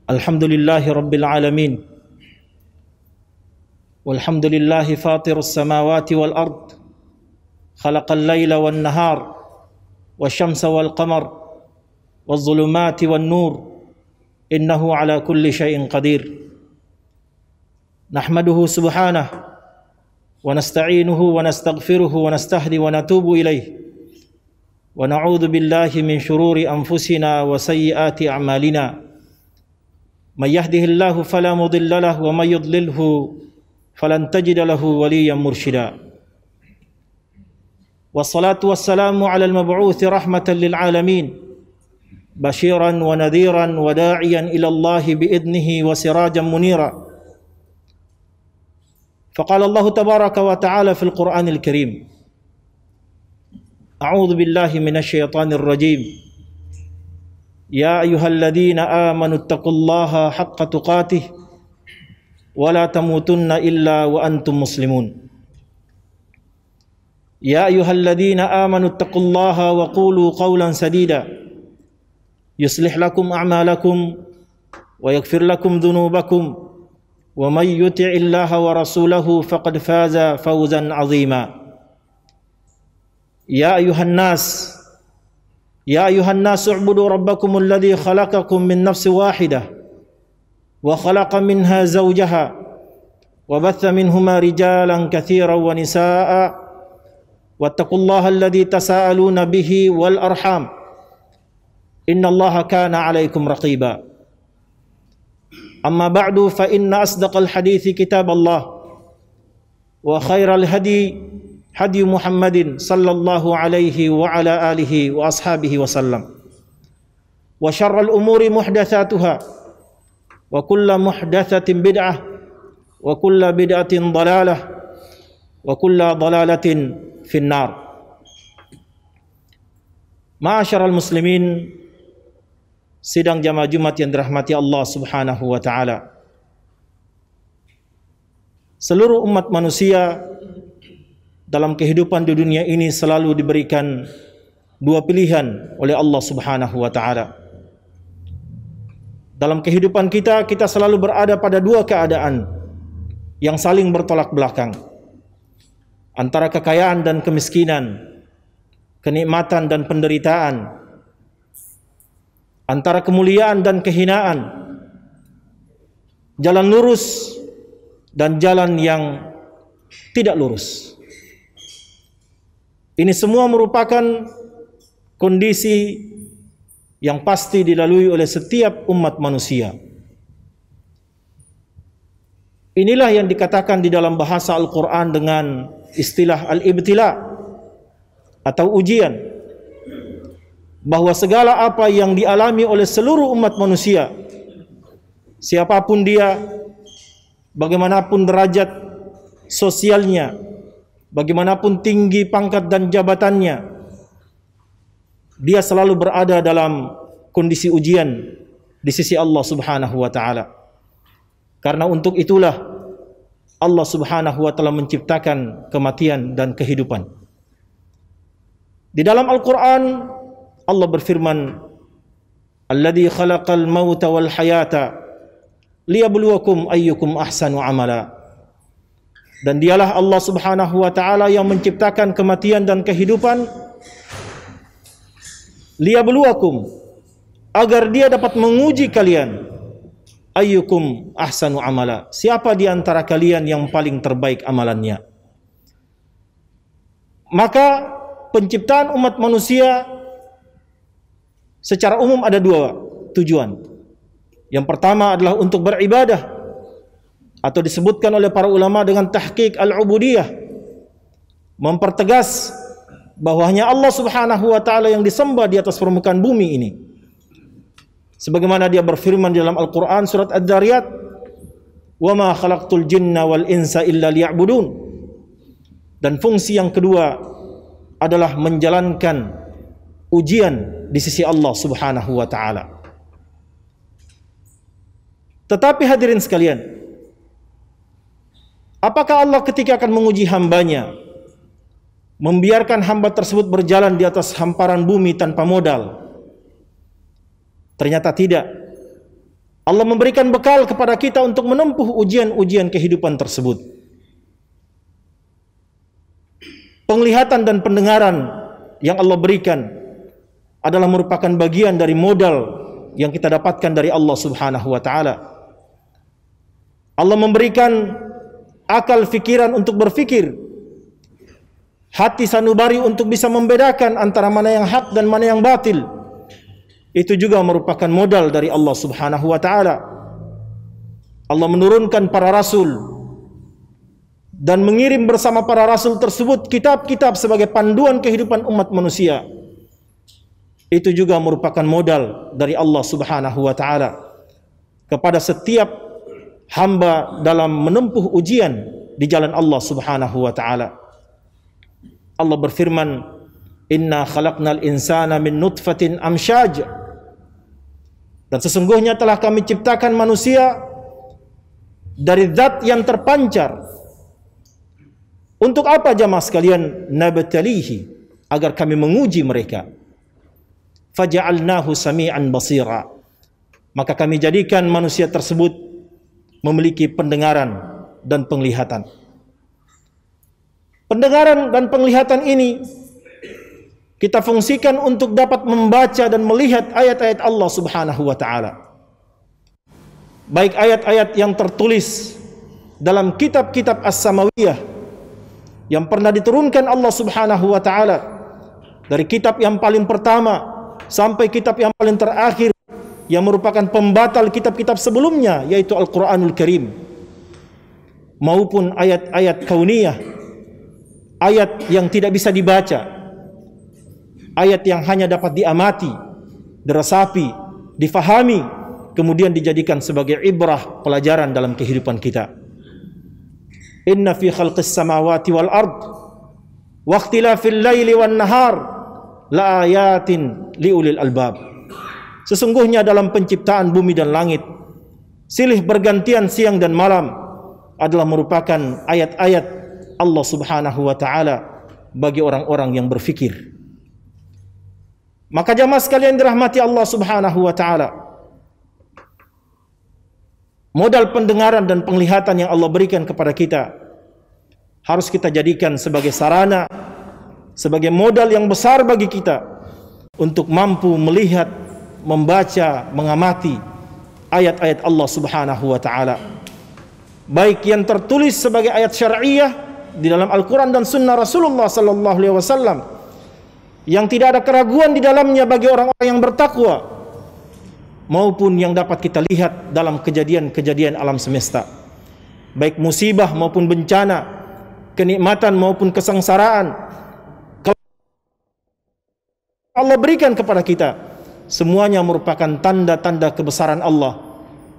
Alhamdulillahi Rabbil Alamin. Walhamdulillahi fatirus samawati wal ard. Khalaqal layla wan nahar. Wasyamsa wal qamar. Waz-zulumati wan nur. Innahu ala kulli syai'in qadir. Nahmaduhu subhanahu. Wa nasta'inuhu wa nastaghfiruhu wa nastahdi wa natubu ilaih. Wa na'udzu billahi min syururi anfusina wa sayyiati a'malina. Man yahdihillahu fala mudilla lahu wa may yudlilhu falan tajida lahu waliyyan mursyida. Wassalatu wassalamu 'alal mab'uuts rahmatan lil 'alamin basyiran wa nadhiran wa da'iyan ila Allah bi'idnihi wa sirajan munira. Faqala Allah tabaraka wa ta'ala fil Qur'anil Karim. A'udzu billahi minasy syaithanir rajim. Ya ayyuhalladzina amanu taqullaha haqqa tuqatih wa la tamutunna illa wa antum muslimun. Ya ayyuhalladzina amanu taqullaha wa qulu qawlan sadida yuslih lakum a'malakum wa yaghfir lakum dhunubakum wa may yuti'illaha wa rasulahu faqad faza fawzan 'azima. Ya ayyuhan nas u'budu rabbakum alladhi khalaqakum min nafsin wahidah wa khalaqa minha zawjaha wa batha minhuma rijalan katsiran wa nisaa'a wattaqullaha alladhi tasaaluna bihi wal arham innallaha kana 'alaykum raqiba. Amma ba'du fa inna asdaqal hadithi kitaballah wa khairal hadi Muhammadin sallallahu alaihi wa ala alihi wa ashabihi wa sallam. Wa syarrul umuri muhdatsatuha wa kullu muhdatsatin bid'ah wa kullu bid'atin dhalalah wa kullu dhalalatin finnar. Ma'asyiral muslimin, sidang jamaah Jumat yang dirahmati Allah Subhanahu wa taala. Seluruh umat manusia dalam kehidupan di dunia ini selalu diberikan dua pilihan oleh Allah Subhanahu wa taala. Dalam kehidupan kita selalu berada pada dua keadaan yang saling bertolak belakang. Antara kekayaan dan kemiskinan, kenikmatan dan penderitaan, antara kemuliaan dan kehinaan, jalan lurus dan jalan yang tidak lurus. Ini semua merupakan kondisi yang pasti dilalui oleh setiap umat manusia. Inilah yang dikatakan di dalam bahasa Al-Quran dengan istilah al-ibtila atau ujian, bahwa segala apa yang dialami oleh seluruh umat manusia, siapapun dia, bagaimanapun derajat sosialnya, bagaimanapun tinggi pangkat dan jabatannya, dia selalu berada dalam kondisi ujian di sisi Allah Subhanahu wa taala. Karena untuk itulah Allah Subhanahu wa taala menciptakan kematian dan kehidupan. Di dalam Al-Qur'an Allah berfirman, "Alladzi khalaqal mauta wal hayata liyabluwakum ayyukum ahsanu amala." Dan dialah Allah Subhanahu wa taala yang menciptakan kematian dan kehidupan liyabluwakum, agar dia dapat menguji kalian, ayyukum ahsanu amala, siapa di antara kalian yang paling terbaik amalannya. Maka penciptaan umat manusia secara umum ada dua tujuan. Yang pertama adalah untuk beribadah, atau disebutkan oleh para ulama dengan tahqiq al-ubudiyah, mempertegas bahwa hanya Allah Subhanahu wa taala yang disembah di atas permukaan bumi ini. Sebagaimana dia berfirman di dalam Al-Qur'an surat Ad-Dariyat, "Wa ma khalaqtul jinna wal insa illa liya'budun." Dan fungsi yang kedua adalah menjalankan ujian di sisi Allah Subhanahu wa taala. Tetapi hadirin sekalian, apakah Allah ketika akan menguji hambanya membiarkan hamba tersebut berjalan di atas hamparan bumi tanpa modal? Ternyata tidak. Allah memberikan bekal kepada kita untuk menempuh ujian-ujian kehidupan tersebut. Penglihatan dan pendengaran yang Allah berikan adalah merupakan bagian dari modal yang kita dapatkan dari Allah Subhanahu wa taala. Allah memberikan akal fikiran untuk berfikir, hati sanubari untuk bisa membedakan antara mana yang hak dan mana yang batil. Itu juga merupakan modal dari Allah Subhanahu wa taala. Allah menurunkan para rasul dan mengirim bersama para rasul tersebut kitab-kitab sebagai panduan kehidupan umat manusia. Itu juga merupakan modal dari Allah Subhanahu wa taala kepada setiap hamba dalam menempuh ujian di jalan Allah Subhanahu wa taala. Allah berfirman, "Inna khalaqnal insana min nutfatin amsyaj." Dan sesungguhnya telah kami ciptakan manusia dari zat yang terpancar. Untuk apa jamaah sekalian? Nabtalihi, agar kami menguji mereka. Faja'alnahu sami'an basira. Maka kami jadikan manusia tersebut memiliki pendengaran dan penglihatan. Pendengaran dan penglihatan ini kita fungsikan untuk dapat membaca dan melihat ayat-ayat Allah Subhanahu wa taala. Baik ayat-ayat yang tertulis dalam kitab-kitab as-samawiyah yang pernah diturunkan Allah Subhanahu wa taala, dari kitab yang paling pertama sampai kitab yang paling terakhir yang merupakan pembatal kitab-kitab sebelumnya, yaitu Al-Qur'anul Karim, maupun ayat-ayat kauniyah, ayat yang tidak bisa dibaca, ayat yang hanya dapat diamati, diresapi, difahami, kemudian dijadikan sebagai ibrah, pelajaran dalam kehidupan kita. Inna fi khalqis samawati wal ard wa ikhtilafil laili wan nahar la ayatin liulil albab. Sesungguhnya dalam penciptaan bumi dan langit, silih bergantian siang dan malam, adalah merupakan ayat-ayat Allah Subhanahu wa taala bagi orang-orang yang berfikir. Maka jamaah sekalian dirahmati Allah Subhanahu wa taala, modal pendengaran dan penglihatan yang Allah berikan kepada kita harus kita jadikan sebagai sarana, sebagai modal yang besar bagi kita untuk mampu melihat, membaca, mengamati ayat-ayat Allah Subhanahu wa taala, baik yang tertulis sebagai ayat syar'iyah di dalam Al-Quran dan Sunnah Rasulullah sallallahu alaihi wasallam yang tidak ada keraguan di dalamnya bagi orang-orang yang bertakwa, maupun yang dapat kita lihat dalam kejadian-kejadian alam semesta, baik musibah maupun bencana, kenikmatan maupun kesengsaraan Allah berikan kepada kita, semuanya merupakan tanda-tanda kebesaran Allah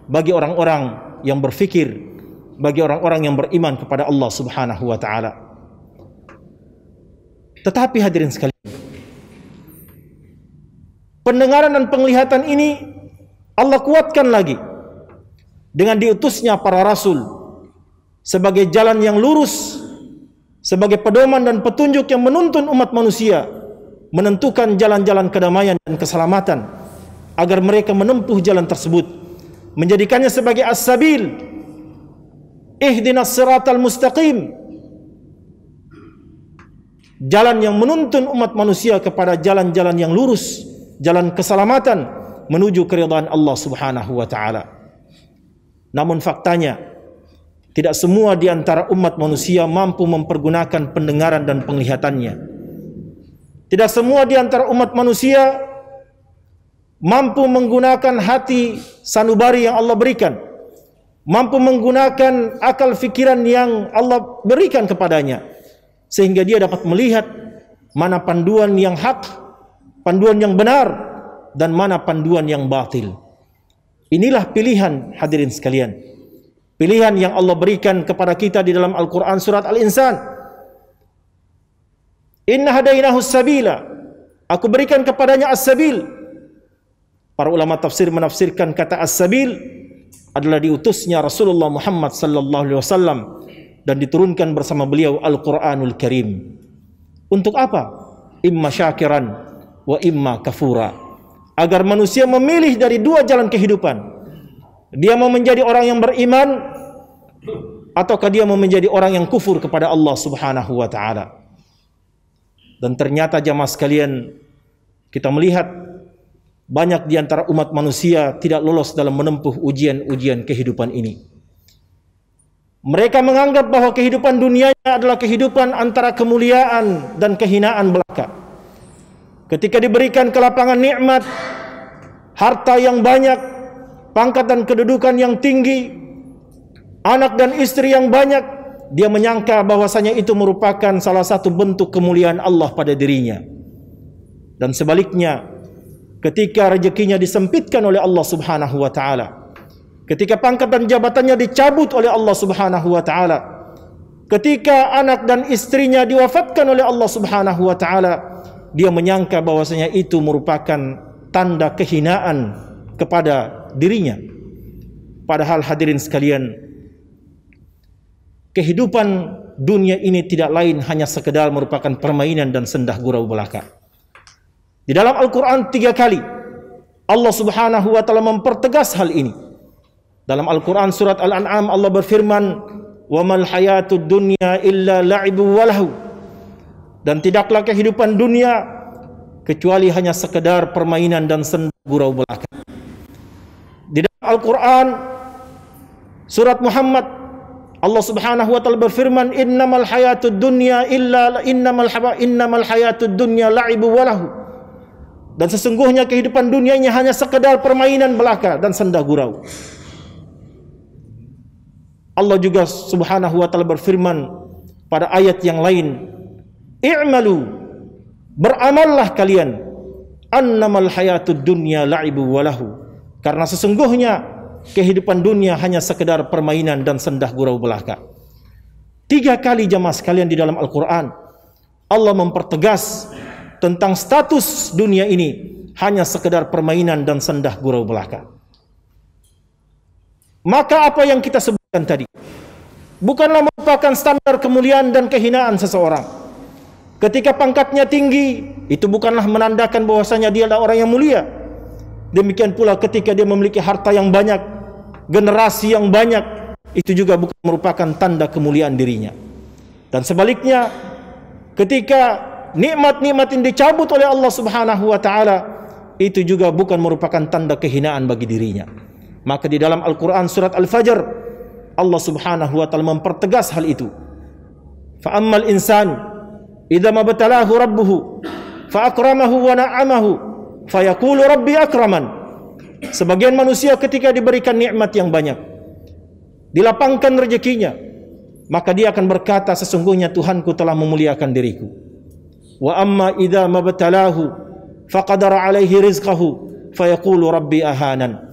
bagi orang-orang yang berfikir, bagi orang-orang yang beriman kepada Allah Subhanahu wa taala. Tetapi hadirin sekalian, pendengaran dan penglihatan ini Allah kuatkan lagi dengan diutusnya para rasul sebagai jalan yang lurus, sebagai pedoman dan petunjuk yang menuntun umat manusia menentukan jalan-jalan kedamaian dan keselamatan, agar mereka menempuh jalan tersebut, menjadikannya sebagai as-sabil, ihdinas siratal mustaqim, jalan yang menuntun umat manusia kepada jalan-jalan yang lurus, jalan keselamatan menuju keridhaan Allah Subhanahu wa taala. Namun faktanya, tidak semua di antara umat manusia mampu mempergunakan pendengaran dan penglihatannya. Tidak semua di antara umat manusia mampu menggunakan hati sanubari yang Allah berikan, mampu menggunakan akal fikiran yang Allah berikan kepadanya, sehingga dia dapat melihat mana panduan yang hak, panduan yang benar, dan mana panduan yang batil. Inilah pilihan hadirin sekalian, pilihan yang Allah berikan kepada kita di dalam Al-Quran surat Al-Insan. Inna hadainahu sabila, aku berikan kepadanya as-sabil. Para ulama tafsir menafsirkan kata as-sabil adalah diutusnya Rasulullah Muhammad sallallahu alaihi wasallam dan diturunkan bersama beliau Al-Qur'anul Karim. Untuk apa? Imma syakiran wa imma kafura, agar manusia memilih dari dua jalan kehidupan, Dia mau menjadi orang yang beriman ataukah dia mau menjadi orang yang kufur kepada Allah Subhanahu wa taala. Dan ternyata jamaah sekalian, kita melihat banyak di antara umat manusia tidak lolos dalam menempuh ujian-ujian kehidupan ini. Mereka menganggap bahwa kehidupan dunianya adalah kehidupan antara kemuliaan dan kehinaan belaka. Ketika diberikan kelapangan nikmat, harta yang banyak, pangkat dan kedudukan yang tinggi, anak dan istri yang banyak, dia menyangka bahwasanya itu merupakan salah satu bentuk kemuliaan Allah pada dirinya. Dan sebaliknya, ketika rezekinya disempitkan oleh Allah Subhanahu wa taala, ketika pangkat dan jabatannya dicabut oleh Allah Subhanahu wa taala, ketika anak dan istrinya diwafatkan oleh Allah Subhanahu wa taala, dia menyangka bahwasanya itu merupakan tanda kehinaan kepada dirinya. Padahal hadirin sekalian, kehidupan dunia ini tidak lain hanya sekedar merupakan permainan dan sendah gurau belaka. Di dalam Al-Quran 3 kali Allah Subhanahu wa taala mempertegas hal ini. Dalam Al-Quran surat Al-An'am Allah berfirman, "Wa mal hayatud dunya illa la'ibu wa lahu." Dan tidaklah kehidupan dunia kecuali hanya sekedar permainan dan sendah gurau belaka. Di dalam Al-Quran surat Muhammad Allah Subhanahu wa taala berfirman, "Innamal hayatud dunya innamal hayatud dunya la'ibu wa lahu." Dan sesungguhnya kehidupan dunia ini hanya sekedar permainan belaka dan sendah gurau. Allah juga Subhanahu wa taala berfirman pada ayat yang lain, "I'malu," beramallah kalian, "annamal hayatud dunya la'ibu wa lahu." Karena sesungguhnya kehidupan dunia hanya sekedar permainan dan sendah gurau belaka. 3 kali jamaah sekalian di dalam Al-Quran Allah mempertegas tentang status dunia ini hanya sekedar permainan dan sendah gurau belaka. Maka apa yang kita sebutkan tadi bukanlah merupakan standar kemuliaan dan kehinaan seseorang. Ketika pangkatnya tinggi, itu bukanlah menandakan bahwasanya dia adalah orang yang mulia. Demikian pula ketika dia memiliki harta yang banyak, generasi yang banyak, itu juga bukan merupakan tanda kemuliaan dirinya. Dan sebaliknya, ketika nikmat-nikmat yang dicabut oleh Allah Subhanahu wa taala, itu juga bukan merupakan tanda kehinaan bagi dirinya. Maka di dalam Al-Quran surat Al-Fajr Allah Subhanahu wa taala mempertegas hal itu. Fa ammal insan idza mabtalahu rabbuhu fa akramahu wa na'amahu fa yaqulu rabbi akraman. Sebagian manusia ketika diberikan nikmat yang banyak, dilapangkan rezekinya, maka dia akan berkata, sesungguhnya Tuhanku telah memuliakan diriku. Wa amma idza mabtalahu faqadara alaihi rizqahu fa yaqulu rabbi ahanan.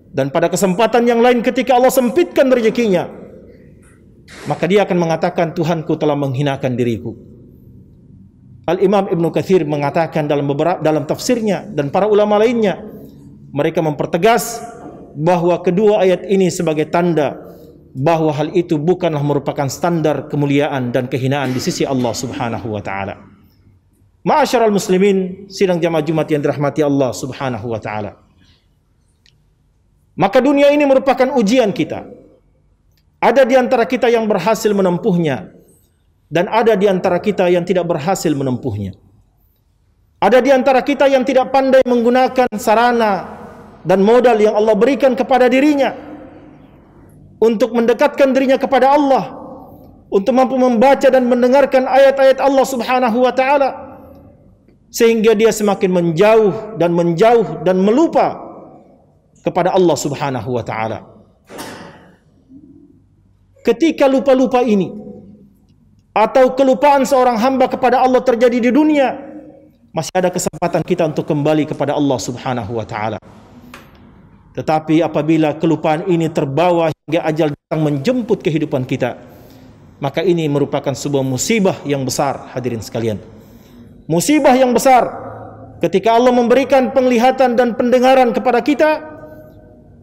Dan pada kesempatan yang lain ketika Allah sempitkan rezekinya, maka dia akan mengatakan, Tuhanku telah menghinakan diriku. Al-Imam Ibn Katsir mengatakan dalam tafsirnya dan para ulama lainnya, mereka mempertegas bahwa kedua ayat ini sebagai tanda bahwa hal itu bukanlah merupakan standar kemuliaan dan kehinaan di sisi Allah Subhanahu wa taala. Ma'asyiral muslimin, sidang jamaah Jumat yang dirahmati Allah Subhanahu wa taala. Maka dunia ini merupakan ujian kita. Ada di antara kita yang berhasil menempuhnya, dan ada di antara kita yang tidak berhasil menempuhnya. Ada di antara kita yang tidak pandai menggunakan sarana dan modal yang Allah berikan kepada dirinya untuk mendekatkan dirinya kepada Allah, untuk mampu membaca dan mendengarkan ayat-ayat Allah Subhanahu wa taala, sehingga dia semakin menjauh dan melupa kepada Allah Subhanahu wa taala. Ketika lupa-lupa ini atau kelupaan seorang hamba kepada Allah terjadi di dunia, masih ada kesempatan kita untuk kembali kepada Allah Subhanahu wa taala. Tetapi apabila kelupaan ini terbawa hingga ajal datang menjemput kehidupan kita, maka ini merupakan sebuah musibah yang besar, hadirin sekalian. Musibah yang besar ketika Allah memberikan penglihatan dan pendengaran kepada kita,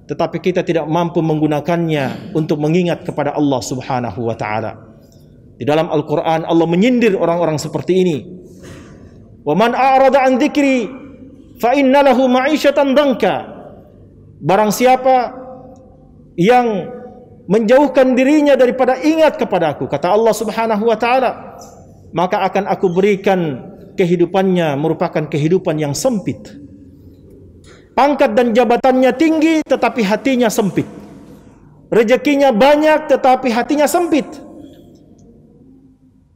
tetapi kita tidak mampu menggunakannya untuk mengingat kepada Allah Subhanahu wa taala. Di dalam Al-Qur'an Allah menyindir orang-orang seperti ini. Wa man a'rada an dzikri fa inna lahu ma'isyatan dhanka. Barang siapa yang menjauhkan dirinya daripada ingat kepada aku, kata Allah Subhanahu wa taala, maka akan aku berikan kehidupannya merupakan kehidupan yang sempit. Pangkat dan jabatannya tinggi tetapi hatinya sempit. Rezekinya banyak tetapi hatinya sempit.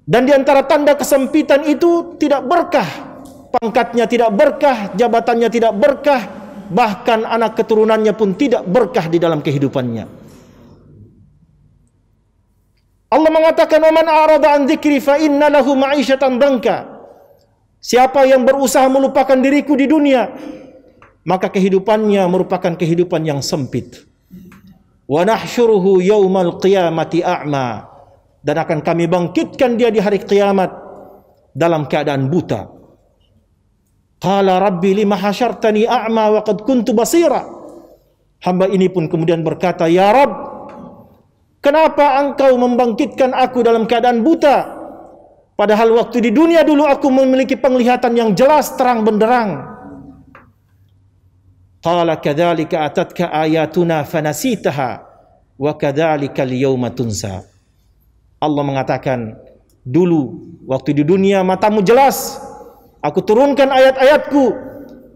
Dan di antara tanda kesempitan itu tidak berkah. Pangkatnya tidak berkah, jabatannya tidak berkah, bahkan anak keturunannya pun tidak berkah di dalam kehidupannya. Allah mengatakan, "Wa man a'rada an dzikri fa inna lahu ma'isyatan dhanka." Siapa yang berusaha melupakan diriku di dunia, maka kehidupannya merupakan kehidupan yang sempit. Wa nahsyuruhu yaumal qiyamati a'ma. Dan akan kami bangkitkan dia di hari kiamat dalam keadaan buta. Qala rabbi lima hasyartani a'ma wa qad kuntu basira. Hamba ini pun kemudian berkata, "Ya Rabb, kenapa engkau membangkitkan aku dalam keadaan buta? Padahal waktu di dunia dulu aku memiliki penglihatan yang jelas terang benderang." Qala kadzalika atatka ayatuna fanasitaha wa kadzalika al-yawma tunsa. Allah mengatakan, dulu waktu di dunia matamu jelas, aku turunkan ayat-ayatku,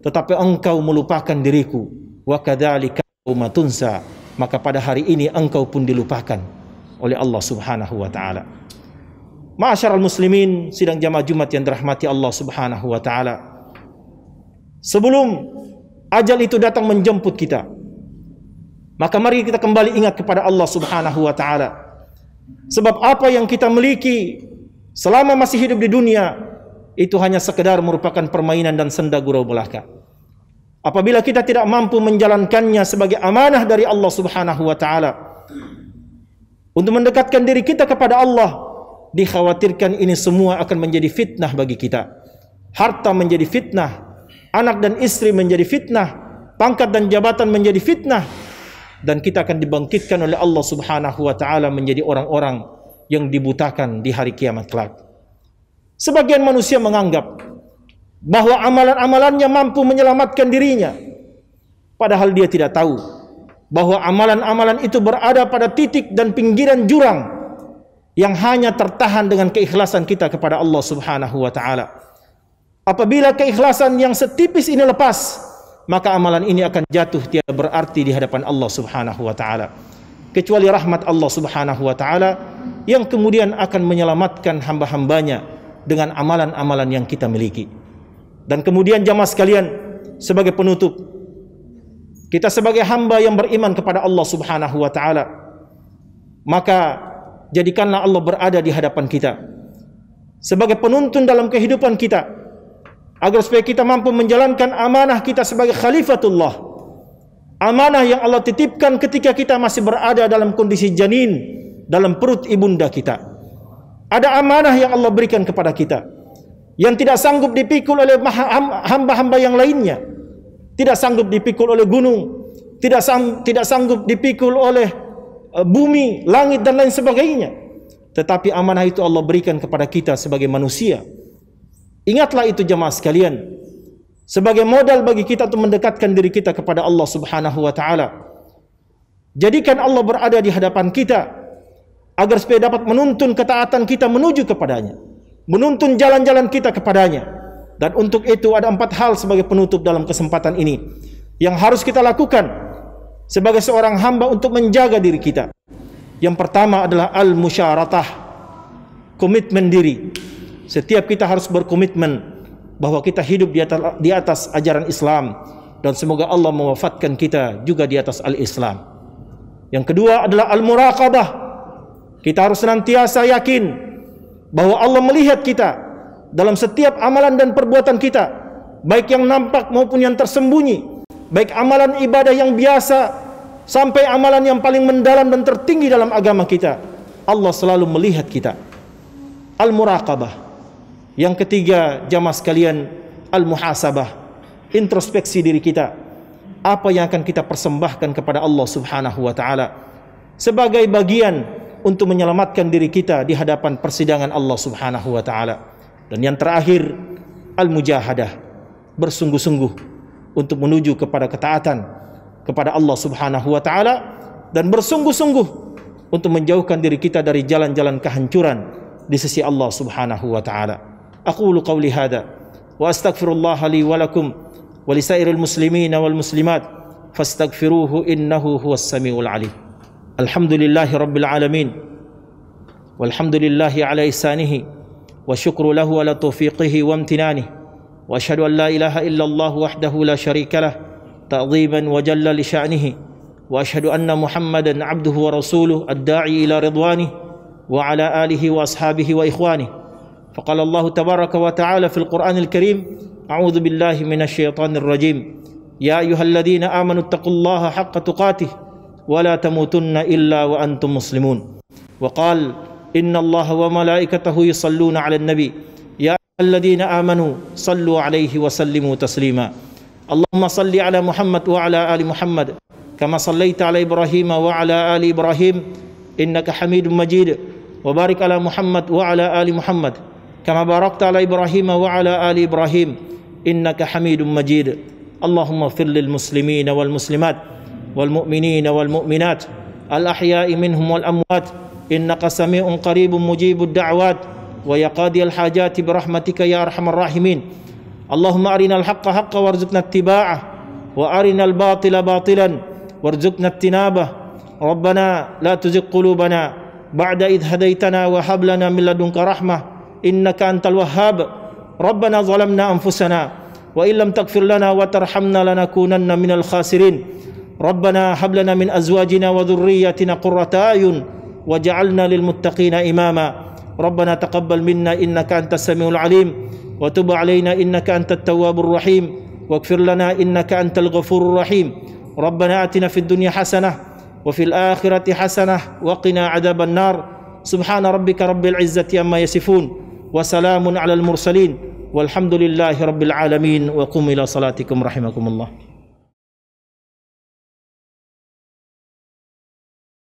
tetapi engkau melupakan diriku. Wa kadzalika al-yawma tunsa. Maka pada hari ini engkau pun dilupakan oleh Allah Subhanahu wa taala. Ma'asyiral muslimin, sidang jamaah Jumat yang dirahmati Allah Subhanahu wa taala. Sebelum ajal itu datang menjemput kita, maka mari kita kembali ingat kepada Allah Subhanahu wa taala. Sebab apa yang kita miliki selama masih hidup di dunia itu hanya sekedar merupakan permainan dan senda gurau belaka. Apabila kita tidak mampu menjalankannya sebagai amanah dari Allah Subhanahu wa taala untuk mendekatkan diri kita kepada Allah, dikhawatirkan ini semua akan menjadi fitnah bagi kita. Harta menjadi fitnah, anak dan istri menjadi fitnah, pangkat dan jabatan menjadi fitnah, dan kita akan dibangkitkan oleh Allah Subhanahu wa taala menjadi orang-orang yang dibutakan di hari kiamat kelak. Sebagian manusia menganggap bahwa amalan-amalannya mampu menyelamatkan dirinya, padahal dia tidak tahu bahwa amalan-amalan itu berada pada titik dan pinggiran jurang yang hanya tertahan dengan keikhlasan kita kepada Allah Subhanahu wa taala. Apabila keikhlasan yang setipis ini lepas, maka amalan ini akan jatuh tiada berarti di hadapan Allah Subhanahu wa taala, kecuali rahmat Allah Subhanahu wa taala yang kemudian akan menyelamatkan hamba-hambanya dengan amalan-amalan yang kita miliki. Dan kemudian jamaah sekalian, sebagai penutup, kita sebagai hamba yang beriman kepada Allah Subhanahu wa taala, maka jadikanlah Allah berada di hadapan kita sebagai penuntun dalam kehidupan kita, agar supaya kita mampu menjalankan amanah kita sebagai khalifatullah, amanah yang Allah titipkan ketika kita masih berada dalam kondisi janin dalam perut ibunda kita. Ada amanah yang Allah berikan kepada kita yang tidak sanggup dipikul oleh hamba-hamba yang lainnya, tidak sanggup dipikul oleh gunung, tidak sanggup dipikul oleh bumi, langit dan lain sebagainya. Tetapi amanah itu Allah berikan kepada kita sebagai manusia. Ingatlah itu jemaah sekalian, sebagai modal bagi kita untuk mendekatkan diri kita kepada Allah Subhanahu wa taala. Jadikan Allah berada di hadapan kita agar supaya dapat menuntun ketaatan kita menuju kepadanya, menuntun jalan-jalan kita kepadanya. Dan untuk itu ada 4 hal sebagai penutup dalam kesempatan ini yang harus kita lakukan sebagai seorang hamba untuk menjaga diri kita. Yang pertama adalah al-musyaratah, komitmen diri. Setiap kita harus berkomitmen bahwa kita hidup di atas ajaran Islam, dan semoga Allah mewafatkan kita juga di atas al-Islam. Yang kedua adalah al-muraqabah. Kita harus senantiasa yakin bahwa Allah melihat kita dalam setiap amalan dan perbuatan kita, baik yang nampak maupun yang tersembunyi, baik amalan ibadah yang biasa sampai amalan yang paling mendalam dan tertinggi dalam agama kita. Allah selalu melihat kita. Al-muraqabah. Yang ketiga jamaah sekalian, al-muhasabah, introspeksi diri kita. Apa yang akan kita persembahkan kepada Allah Subhanahu wa taala sebagai bagian untuk menyelamatkan diri kita di hadapan persidangan Allah Subhanahu wa taala. Dan yang terakhir, al-mujahadah, bersungguh-sungguh untuk menuju kepada ketaatan kepada Allah Subhanahu wa taala dan bersungguh-sungguh untuk menjauhkan diri kita dari jalan-jalan kehancuran di sisi Allah Subhanahu wa taala. Aqulu qawli hadza wa astaghfirullah li wa lakum wa lisairil muslimin wal muslimat fastaghfiruhu innahu huwas samiul alim. Alhamdulillahi rabbil alamin walhamdulillahi ala ihsanihi wa syukru lahu ala taufiqihi wa amtinanihi wa asyhadu an la ilaha illallah wahdahu la syarika lah ta'dhiman wa jalla li sya'nihi wa asyhadu anna Muhammadan abduhu wa rasuluh ad-da'i ila ridwanihi wa ala alihi wa ashabihi wa ikhwanihi. Faqala Allah tabaraka wa ta'ala fil Qur'anil Karim, a'udzu billahi minasy syaithanir rajim. Ya ayyuhalladzina amanu taqullaha haqqa tuqatih wa la tamutunna illa wa antum muslimun. Wa qala inna Allaha wa malaikatahu yusalluna 'alan nabi. Ya ayyuhalladzina amanu sallu 'alaihi wa sallimu taslima. Allahumma salli 'ala Muhammad wa 'ala ali Muhammad kama sallaita 'ala Ibrahim wa 'ala ali Ibrahim innaka Hamidum Majid. Wa barik 'ala Muhammad wa 'ala ali Muhammad kama barakta 'ala Ibrahim wa 'ala ali Ibrahim innaka Hamidum Majid. Allahumma ighfir lil muslimina wal muslimat wal mu'minina wal mu'minat al ahya'i minhum wal amwat innaka sami'un qaribun mujibud da'wat wa yaqadiyal hajati birahmatika ya arhamar rahimin. Allahumma arinal haqqa haqqan warzuqna ittiba'ah wa arinal batila batilan warzuqna ijtinabah. Rabbana la tuzigh qulubana ba'da idh hadaitana wa hab lana min ladunka rahmah innaka antal wahhab. Rabbana zalamna anfusana wa illam taghfir lana wa tarhamna lanakunanna minal khasirin. Rabbana hab lana min azwajina wa dhurriyyatina qurrata a'yun waj'alna lil muttaqina imama. Rabbana taqabbal minna innaka antas samiul alim wa tub 'alaina innaka antat tawwabur rahim waghfir lana innaka antal ghafurur rahim. Rabbana atina fid dunya hasanah wa fil akhirati hasanah wa qina 'adzaban nar. Subhana rabbika rabbil izzati amma yasifun wa salamun 'alal mursalin walhamdulillahi rabbil alamin wa qum ila salatikum rahimakumullah.